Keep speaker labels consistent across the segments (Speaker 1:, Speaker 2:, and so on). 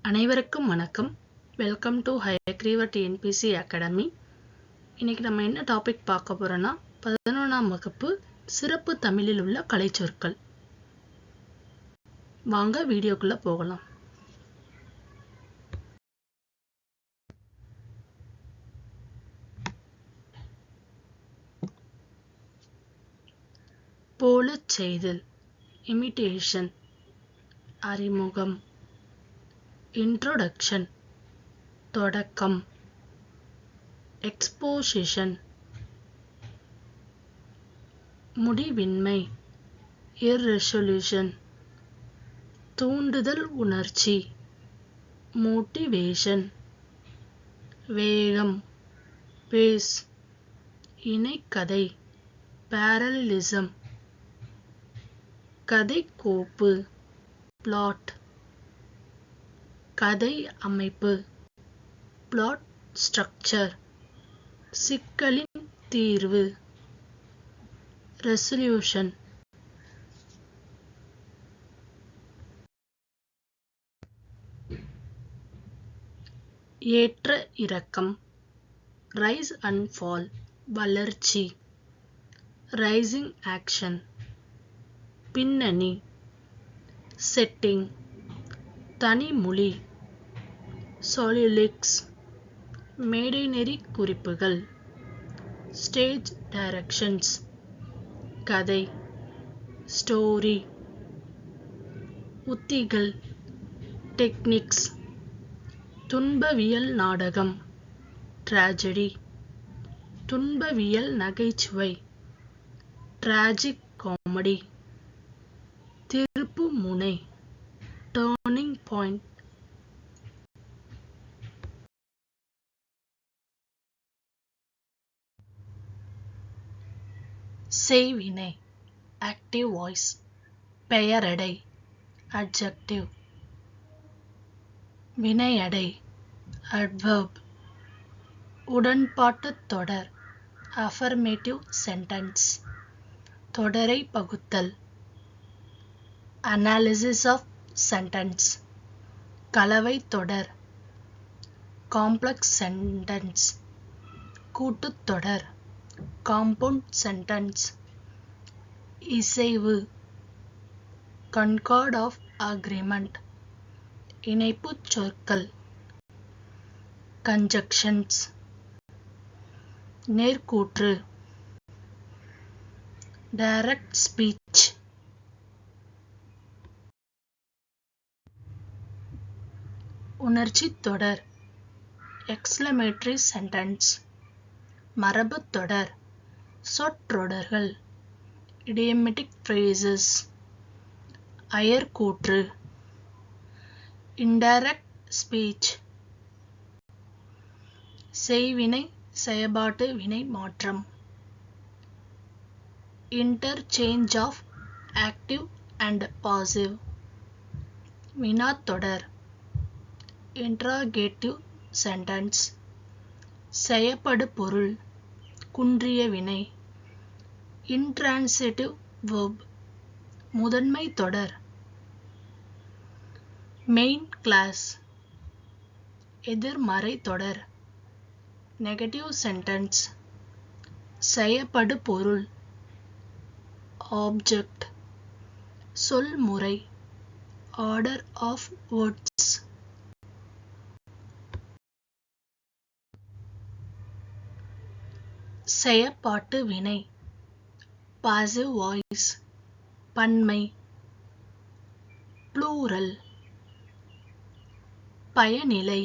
Speaker 1: அனைவருக்கும் வணக்கம். Welcome to Hayagrivar TNPSC academy. இன்னைக்கு நம்ம என்ன டாபிக் பார்க்க போறோம்னா 11ஆம் வகுப்பு சிறப்பு தமிழில் உள்ள கலைச்சொற்கள். வாங்க வீடியோக்குள்ள போகலாம். போலச் செய்தல், இமிடேஷன், அறிமுகம், இன்ட்ரோடக்ஷன், தொடக்கம், எக்ஸ்போசிஷன், முடிவின்மை, இர்ரெசொல்யூஷன், தூண்டுதல் உணர்ச்சி, மோட்டிவேஷன், வேகம், பேஸ், இணைக்கதை, parallelism, கதைக்கோப்பு, பிளாட், கதை அமைப்பு, பிளாட் ஸ்ட்ரக்சர், சிக்கலின் தீர்வு, ரெசல்யூஷன். ஏற்ற இறக்கம், ரைஸ் அண்ட் ஃபால், வளர்ச்சி, ரைசிங் ஆக்ஷன், பின்னணி, செட்டிங், தனிமொழி, சொலிலிக்ஸ், மேடைநெறி குறிப்புகள், ஸ்டேஜ் டைரக்ஷன்ஸ், கதை, ஸ்டோரி, உத்திகள், டெக்னிக்ஸ், துன்பவியல் நாடகம், ட்ராஜடி, துன்பவியல் நகைச்சுவை, டிராஜிக் காமெடி, திருப்பு முனை, டர்னிங் பாயிண்ட். செய்வினை, ஆக்டிவ் வாய்ஸ், பெயரடை, அட்ஜெக்டிவ், வினையடை, அட்வர்ப், உடன்பாட்டுத் தொடர், அஃபர்மேட்டிவ் சென்டென்ஸ், தொடரை பகுத்தல், அனாலிசிஸ் ஆஃப் சென்டென்ஸ், கலவை தொடர், காம்ப்ளெக்ஸ் சென்டென்ஸ், கூட்டுத்தொடர், காம்பவுண்ட் சென்டென்ஸ், இசைவு, கன்கார்ட் ஆஃப் அக்ரிமெண்ட், இணைப்புச் சொற்கள், கன்ஜக்ஷன்ஸ், நேர்க்கூற்று, டைரக்ட் ஸ்பீச், உணர்ச்சித் தொடர், எக்ஸ்க்ளமேட்டரி சென்டென்ஸ், மரபுத் தொடர், சொற்றொடர்கள், இடியமெட்டிக் ஃப்ரேசஸ், அயர்க்கூற்று, இன்டைரக்ட் ஸ்பீச், செய்வினை செயல்பாட்டு வினை மாற்றம், interchange of active and passive, வினாத்தொடர், இன்ட்ராகேட்டிவ் சென்டென்ஸ், செயப்படு பொருள், குன்றிய வினை, இன்ட்ரான்சிட்டிவ் வெர்ப், முதன்மை தொடர், மெயின் கிளாஸ், எதிர்மறை தொடர், நெகட்டிவ் சென்டென்ஸ், செயப்படு பொருள், ஆப்ஜெக்ட், சொல்முறை, ஆர்டர் ஆஃப் வேர்ட்ஸ். செயப்பாட்டு வினை, பாசிவ் வாய்ஸ், பன்மை, ப்ளூரல், பயனிலை,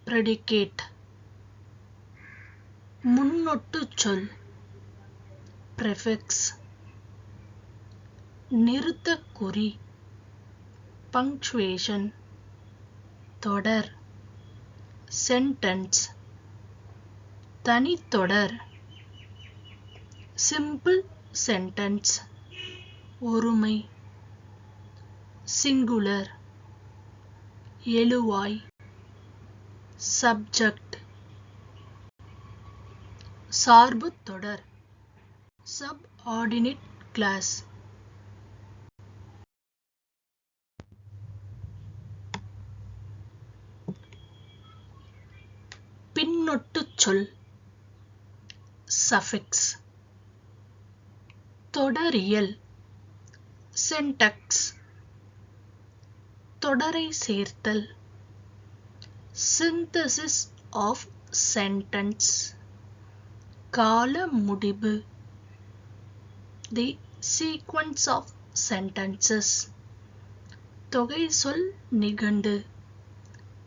Speaker 1: ப்ரெடிகேட், முன்னொட்டுச் சொல், ப்ரிஃபிக்ஸ், நிறுத்தற்குறி, பங்க்சுவேஷன், தொடர், சென்டென்ஸ், தனித்தொடர், சிம்பிள் சென்டென்ஸ், ஒருமை, சிங்குலர், எழுவாய், சப்ஜெக்ட், சார்புத் தொடர், சப்ஆர்டினேட் கிளாஸ். முன்னொட்டுச் சொல் suffix. தொடரியல் syntax. தொடரை சேர்த்தல் synthesis of sentence. கால முடிவு the sequence of sentences. தொகை சொல் நிகண்டு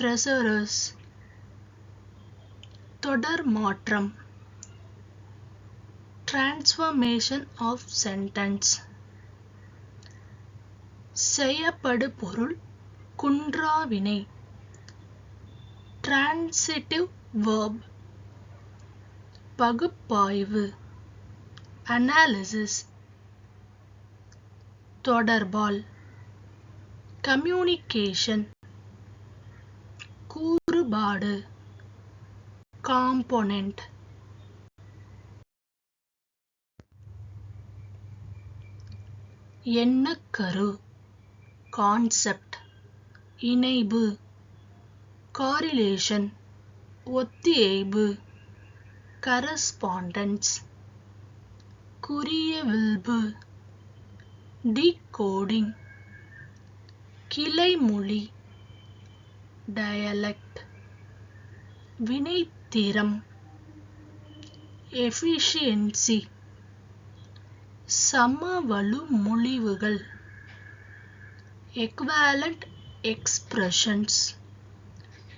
Speaker 1: thesaurus. தொடர் மாற்றம் transformation of sentence. செய்யப்படு பொருள் குன்றாவினை transitive verb. பகுப்பாய்வு analysis. தொடர்பால் communication. கூறுபாடு component. எண்ணக்கரு concept. இணைவு correlation. ஒத்தியைபு correspondence. குறியவில்பு decoding. கிளைமொழி dialect. வினைத்திறம் efficiency. சமவழு மொழிவுகள் equivalent expressions.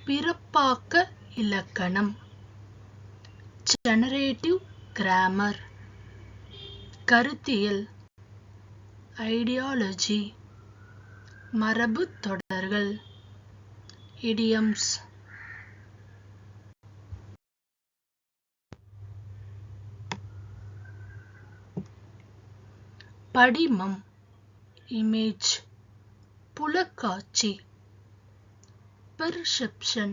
Speaker 1: பிறப்பாக்க இலக்கணம் generative grammar. கருத்தியல் ideology. மரபு தொடர்கள் idioms. படிமம் image. புலக்காட்சி perception.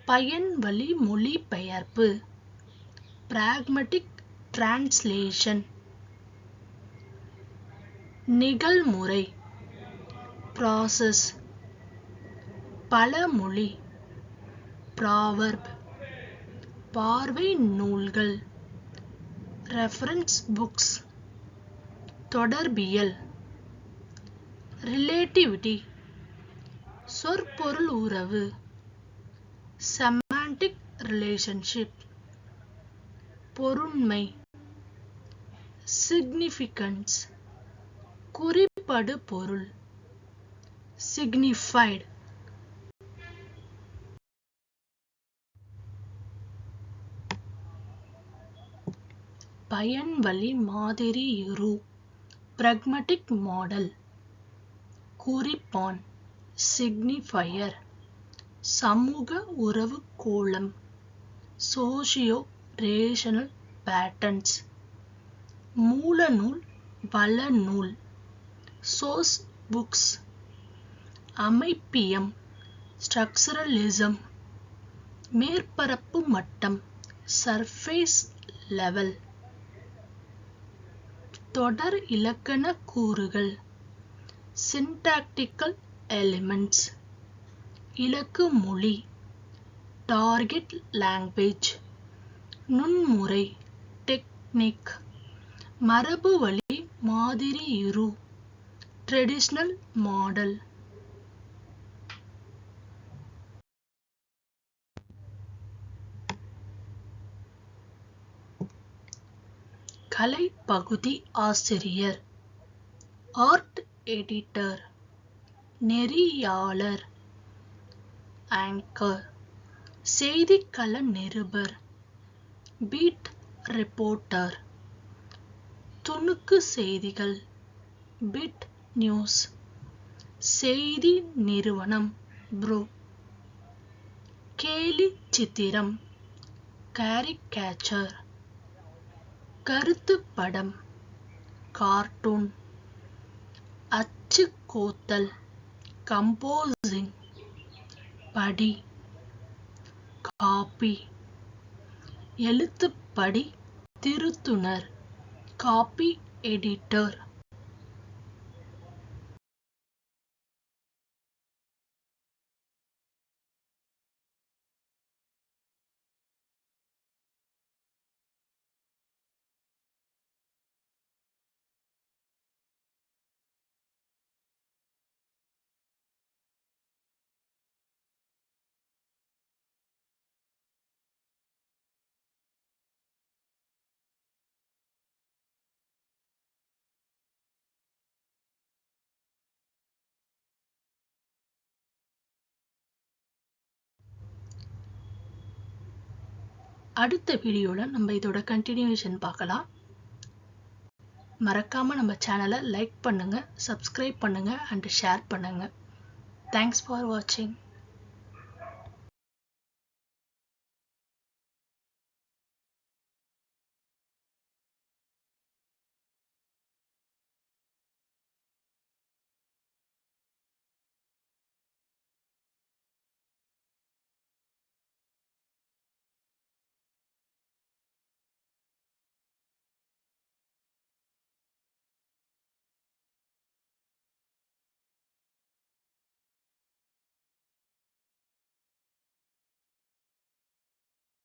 Speaker 1: பயன்வழி மொழிபெயர்ப்பு pragmatic translation. நிகழ்முறை process. பழமொழி proverb. பார்வை நூல்கள் reference books. தொடர்பியல் relativity. சொற்பொருள் உறவு semantic relationship. பொருண்மை significance. குறிப்படு பொருள் signified. பயன்வழி மாதிரியுரு pragmatic model. குறிப்பான் signifier. சமூக உறவு கோளம் socio-rational patterns. மூலநூல் வளநூல் source books. அமைப்பியம் structuralism. மேற்பரப்பு மட்டம் surface level. தொடர் இலக்கண கூறுகள் syntactical elements. இலக்கு மொழி target language. நுண்முறை technique. மரபுவழி மாதிரியுரு traditional model. கலைப்பகுதி ஆசிரியர் art editor. நெறியாளர் anchor. செய்திக்கள நிருபர் beat reporter. துணுக்கு செய்திகள் bit news. செய்தி நிறுவனம் bro. கேலி சித்திரம் caricature. கருத்து படம் cartoon. அச்சு கோத்தல் composing. படி copy. எழுத்துப்படி திருத்துனர் copy editor. அடுத்த வீடியோவில் நம்ம இதோட கண்டினியூஷன் பார்க்கலாம். மறக்காமல் நம்ம சேனலை லைக் பண்ணுங்கள், சப்ஸ்கிரைப் பண்ணுங்கள் அண்ட் ஷேர் பண்ணுங்கள். தேங்க்ஸ் ஃபார் வாட்சிங்.